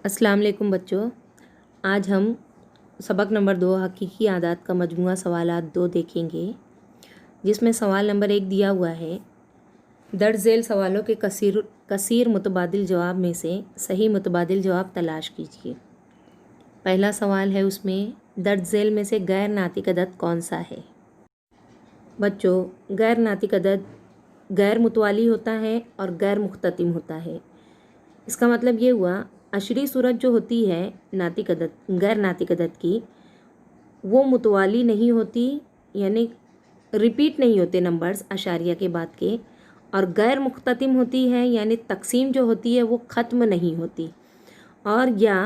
अस्सलाम वालेकुम बच्चों। आज हम सबक नंबर 2 हकीकी आदात का मजमूआ सवालात 2 देखेंगे, जिसमें सवाल नंबर 1 दिया हुआ है। दर्ज झेल सवालों के कसीर मुतबादिल जवाब में से सही मुतबादिल जवाब तलाश कीजिए। पहला सवाल है, उसमें दर्ज झेल में से गैर नातिक अदद कौन सा है। बच्चों, गैर नातिक अदद गैर मुतवाली होता है और गैर मुख्ततिम होता है। इसका मतलब ये हुआ, अशरी सूरत जो होती है नातिक अदद गैर नातिक अदद की, वो मुतवाली नहीं होती, यानी रिपीट नहीं होते नंबर्स अशारिया के बाद के, और गैर मुख्ततिम होती है, यानी तकसीम जो होती है वो ख़त्म नहीं होती। और या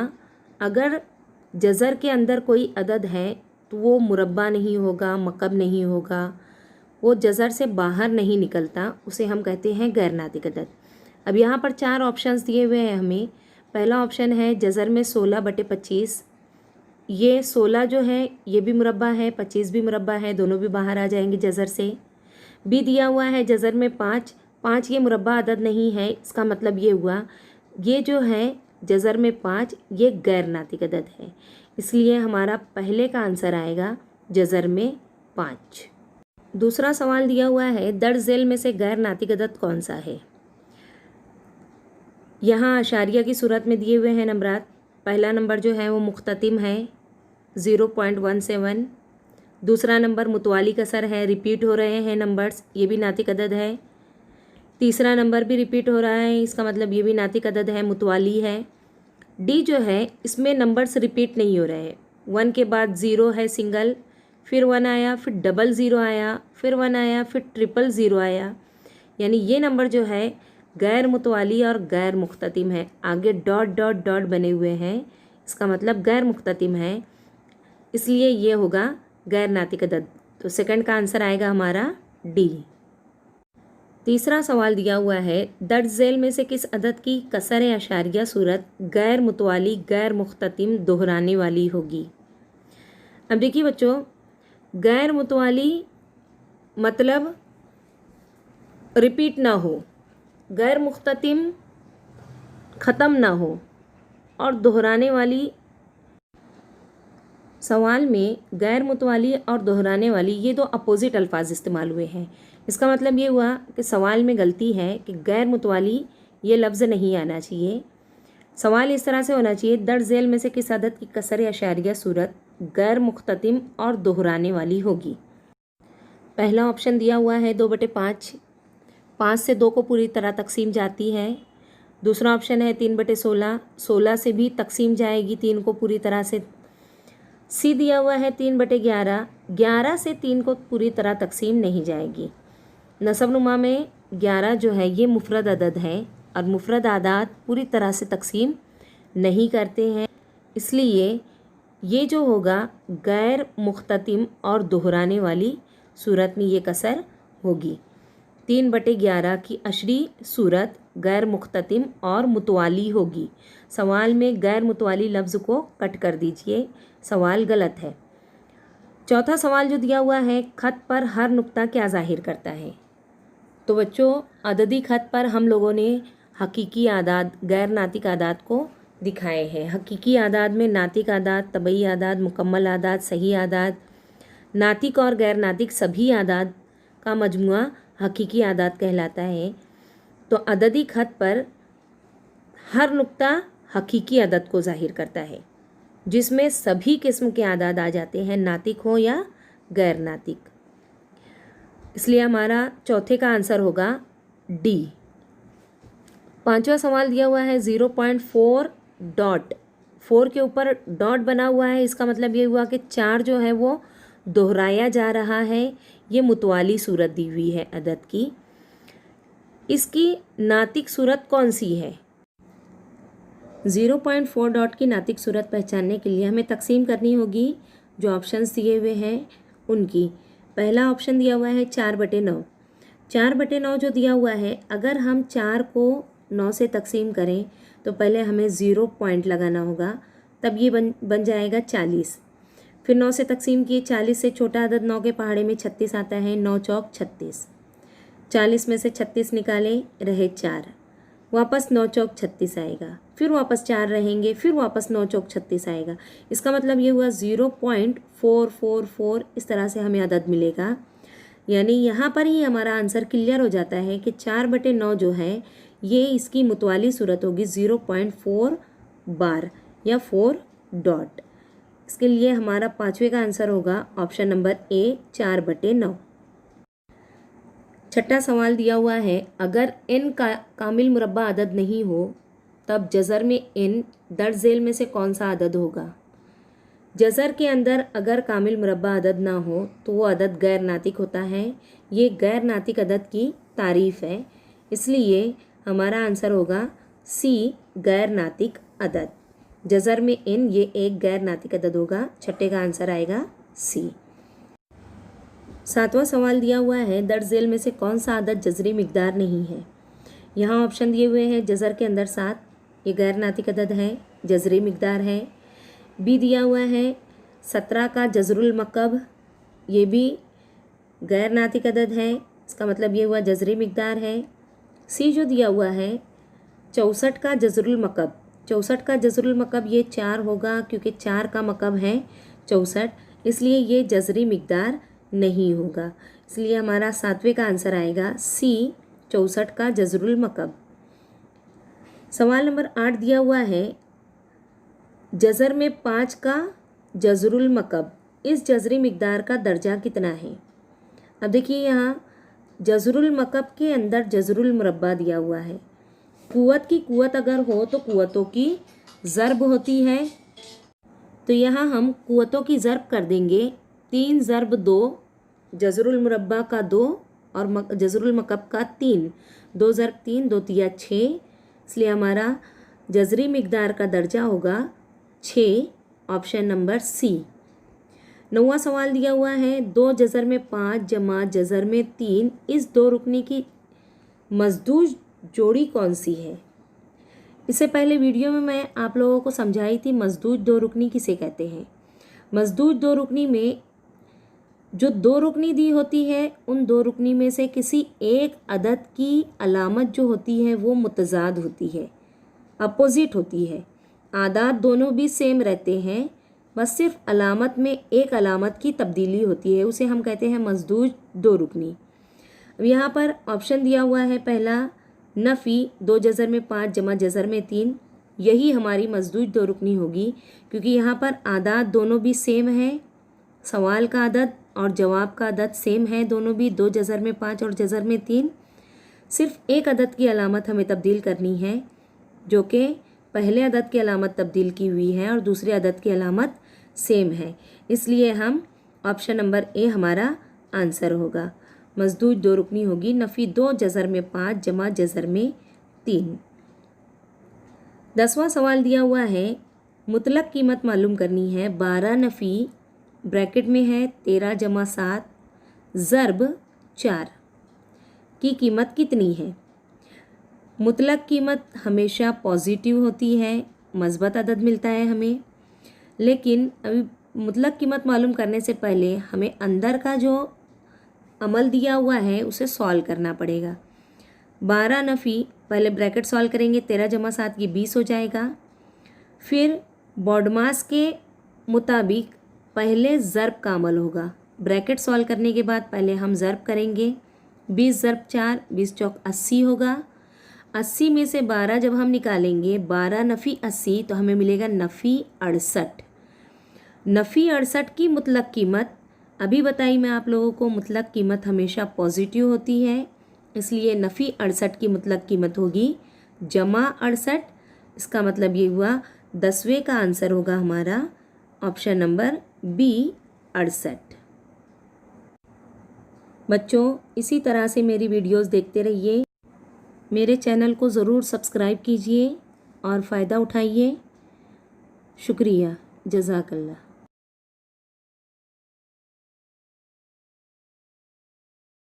अगर जज़र के अंदर कोई अदद है तो वो मुरब्बा नहीं होगा, मकब नहीं होगा, वो जज़र से बाहर नहीं निकलता, उसे हम कहते हैं गैर नातिक अदद। अब यहाँ पर 4 ऑप्शंस दिए हुए हैं हमें। पहला ऑप्शन है जज़र में 16/25। ये 16 जो है ये भी मुरब्बा है, 25 भी मुरब्बा है, दोनों भी बाहर आ जाएंगे जज़र से। बी दिया हुआ है जज़र में 5 ये मुरब्बा अदद नहीं है। इसका मतलब ये हुआ, ये जो है जज़र में 5 ये गैर नातिक अदद है, इसलिए हमारा पहले का आंसर आएगा जज़र में 5। दूसरा सवाल दिया हुआ है, दर्ज झेल में से गैर नातिक अदद कौन सा है। यहाँ अशारिया की सूरत में दिए हुए हैं नंबरात। पहला नंबर जो है वो मुख्ततिम है 0.17। दूसरा नंबर मुतवाली कसर है, रिपीट हो रहे हैं नंबर्स, ये भी नातिक अदद है। तीसरा नंबर भी रिपीट हो रहा है, इसका मतलब ये भी नातिक अदद है, मुतवाली है। डी जो है इसमें नंबर्स रिपीट नहीं हो रहे हैं। 1 के बाद 0 है सिंगल, फिर 1 आया, फिर डबल 0 आया, फिर 1 आया, फिर ट्रिपल 0 आया, यानी ये नंबर जो है गैर मुतवाली और गैर मुख्ततिम है। आगे डॉट डॉट डॉट बने हुए हैं, इसका मतलब गैर मुख्ततिम है, इसलिए ये होगा गैर नातिक अदद। तो सेकंड का आंसर आएगा हमारा डी। तीसरा सवाल दिया हुआ है, दर्ज झेल में से किस अदद की कसर अशारिया सूरत गैर मुतवाली गैर मुख्ततिम दोहराने वाली होगी। अब देखिए बच्चों, गैर मुतवाली मतलब रिपीट ना हो, गैर मुख्ततिम ख़त्म ना हो, और दोहराने वाली, सवाल में गैर मुतवाली और दोहराने वाली ये दो अपोजिट अल्फाज इस्तेमाल हुए हैं। इसका मतलब ये हुआ कि सवाल में गलती है कि गैर मुतवाली ये लफ्ज़ नहीं आना चाहिए। सवाल इस तरह से होना चाहिए, दर्ज झेल में से किस अदद की कसर अशारिया सूरत गैर मुख्ततिम और दोहराने वाली होगी। पहला ऑप्शन दिया हुआ है 2/5, 5 से 2 को पूरी तरह तकसीम जाती है। दूसरा ऑप्शन है 3/16, 16 से भी तकसीम जाएगी 3 को पूरी तरह से। सी दिया हुआ है 3/11, 11 से 3 को पूरी तरह तकसीम नहीं जाएगी। नसबनुमा में 11 जो है ये मुफरद अदद है, और मुफरद आदात पूरी तरह से तकसीम नहीं करते हैं, इसलिए ये जो होगा गैर मुख्ततिम और दोहराने वाली सूरत में ये कसर होगी। 3/11 की अशरी सूरत गैर मुख्ततिम और मुतवाली होगी। सवाल में गैर मुतवाली लफ्ज़ को कट कर दीजिए, सवाल गलत है। चौथा सवाल जो दिया हुआ है, ख़त पर हर नुक्ता क्या ज़ाहिर करता है। तो बच्चों, अददी ख़त पर हम लोगों ने हकीकी आदाद गैर नातिक आदाद को दिखाए हैं। हकीकी आदाद में नातिक आदाद, तबई आदाद, मुकम्मल आदाद, सही आदाद, नातिक और गैर नातिक सभी आदाद का मजमुआ हकीकी आदाद कहलाता है। तो अददी ख़त पर हर नुक्ता हकीकी अदद को ज़ाहिर करता है, जिसमें सभी किस्म के आदाद आ जाते हैं, नातिक हो या गैर नातिक। इसलिए हमारा चौथे का आंसर होगा डी। पांचवा सवाल दिया हुआ है 0.4 डॉट, 4 के ऊपर डॉट बना हुआ है, इसका मतलब ये हुआ कि 4 जो है वो दोहराया जा रहा है। ये मुतवाली सूरत दी हुई है अदद की। इसकी नातिक सूरत कौन सी है। 0.4 डॉट की नातिक सूरत पहचानने के लिए हमें तकसीम करनी होगी जो ऑप्शंस दिए हुए हैं उनकी। पहला ऑप्शन दिया हुआ है 4/9। 4/9 जो दिया हुआ है, अगर हम 4 को 9 से तकसीम करें तो पहले हमें 0 पॉइंट लगाना होगा, तब ये बन जाएगा 40। फिर 9 से तकसीम किए, 40 से छोटा अदद 9 के पहाड़े में 36 आता है, 9 चौक 36। 40 में से 36 निकाले, रहे 4, वापस 9 चौक 36 आएगा, फिर वापस 4 रहेंगे, फिर वापस 9 चौक 36 आएगा। इसका मतलब ये हुआ 0.444 इस तरह से हमें अदद मिलेगा। यानी यहाँ पर ही हमारा आंसर क्लियर हो जाता है कि 4/9 जो है ये इसकी मुतवाली सूरत होगी 0.4 बार या 4 डॉट। इसके लिए हमारा 5वें का आंसर होगा ऑप्शन नंबर ए 4/9। छठा सवाल दिया हुआ है, अगर n का कामिल मुरब्बा अदद नहीं हो तब जज़र में n दर्ज झेल में से कौन सा अदद होगा। जज़र के अंदर अगर कामिल मुरब्बा अदद ना हो तो वो अदद गैर नातिक होता है। ये गैर नातिक अदद की तारीफ़ है, इसलिए हमारा आंसर होगा सी गैर नातिक अदद। जज़र में n ये एक गैर नातिक अदद होगा। छठे का आंसर आएगा सी। 7वां सवाल दिया हुआ है, दर्ज झेल में से कौन सा अदद जज़री मिकदार नहीं है। यहाँ ऑप्शन दिए हुए हैं, जज़र के अंदर 7 ये गैर नातिक अदद है, जज़री मिकदार है। बी दिया हुआ है 17 का जज़रुल मकब, ये भी गैर नातिक अदद है, इसका मतलब ये हुआ जज़री मिकदार है। सी जो दिया हुआ है 64 का जज़रुल मकब, 64 का जज़रुल मकब ये 4 होगा क्योंकि 4 का मकब है 64, इसलिए ये जज़री मिकदार नहीं होगा। इसलिए हमारा 7वें का आंसर आएगा सी 64 का जज़रुल मकब। सवाल नंबर 8 दिया हुआ है, जज़र में 5 का जज़रुल मकब, इस जज़री मिकदार का दर्जा कितना है। अब देखिए यहाँ जज़रुल मकब के अंदर जज़रुल मुरब्बा दिया हुआ है। कुव्वत की कुव्वत अगर हो तो कुव्वतों की ज़र्ब होती है, तो यहाँ हम कुव्वतों की ज़र्ब कर देंगे। 3 ज़र्ब 2, जज़रुल मुरब्बा का 2 और जज़रुल मकब का 3, 2 ज़र्ब 3, 2 तिया 6, इसलिए हमारा जज़री मिकदार का दर्जा होगा 6, ऑप्शन नंबर सी। 9वां सवाल दिया हुआ है, 2 जज़र में 5 जमा जज़र में 3, इस 2 रुकनी की मज़दूज जोड़ी कौन सी है। इससे पहले वीडियो में मैं आप लोगों को समझाई थी मज़दूज 2 रुकनी किसे कहते हैं। मज़दूज 2 रुकनी में जो 2 रुकनी दी होती है, उन 2 रुकनी में से किसी एक अदद की अलामत जो होती है वो मुतज़ाद होती है, अपोजिट होती है। आदाद दोनों भी सेम रहते हैं, बस सिर्फ अलामत में एक अलामत की तब्दीली होती है, उसे हम कहते हैं मज़दूज 2 रुकनी। अब यहाँ पर ऑप्शन दिया हुआ है पहला नफ़ी, 2 जज़र में 5 जमा जज़र में 3, यही हमारी मज़दूज 2 रुकनी होगी क्योंकि यहाँ पर आदाद दोनों भी सेम है। सवाल का अदद और जवाब का अदद सेम है, दोनों भी 2 जज़र में 5 और जज़र में 3। सिर्फ एक अदद की अलामत हमें तब्दील करनी है, जो कि पहले अदद की अलामत तब्दील की हुई है और दूसरे अदद की अलामत सेम है, इसलिए हम ऑप्शन नंबर ए हमारा आंसर होगा। मज़दूज 2 रुकनी होगी नफ़ी 2 जज़र में 5 जमा जज़र में 3। 10वां सवाल दिया हुआ है, मुतलक कीमत मालूम करनी है। 12 नफ़ी ब्रैकेट में है 13 जमा 7 ज़र्ब 4 की कीमत कितनी है। मुतलक कीमत हमेशा पॉजिटिव होती है, मस्बत अदद मिलता है हमें, लेकिन अभी मुतलक कीमत मालूम करने से पहले हमें अंदर का जो अमल दिया हुआ है उसे सॉल्व करना पड़ेगा। 12 नफ़ी पहले ब्रैकेट सॉल्व करेंगे, 13 जमा 7 की 20 हो जाएगा। फिर बॉडमास के मुताबिक पहले ज़र्ब का अमल होगा। ब्रैकेट सॉल्व करने के बाद पहले हम ज़र्ब करेंगे। 20 ज़र्ब 4, 20 चौक 80 होगा। 80 में से 12 जब हम निकालेंगे, 12 नफ़ी 80 तो हमें मिलेगा नफ़ी 68। नफ़ी 68 की मुतलक कीमत अभी बताई मैं आप लोगों को, मुतलक कीमत हमेशा पॉजिटिव होती है, इसलिए नफ़ी 68 की मुतलक कीमत होगी जमा 68। इसका मतलब ये हुआ 10वें का आंसर होगा हमारा ऑप्शन नंबर बी 68। बच्चों इसी तरह से मेरी वीडियोस देखते रहिए, मेरे चैनल को ज़रूर सब्सक्राइब कीजिए और फ़ायदा उठाइए। शुक्रिया, जज़ाकल्लाह।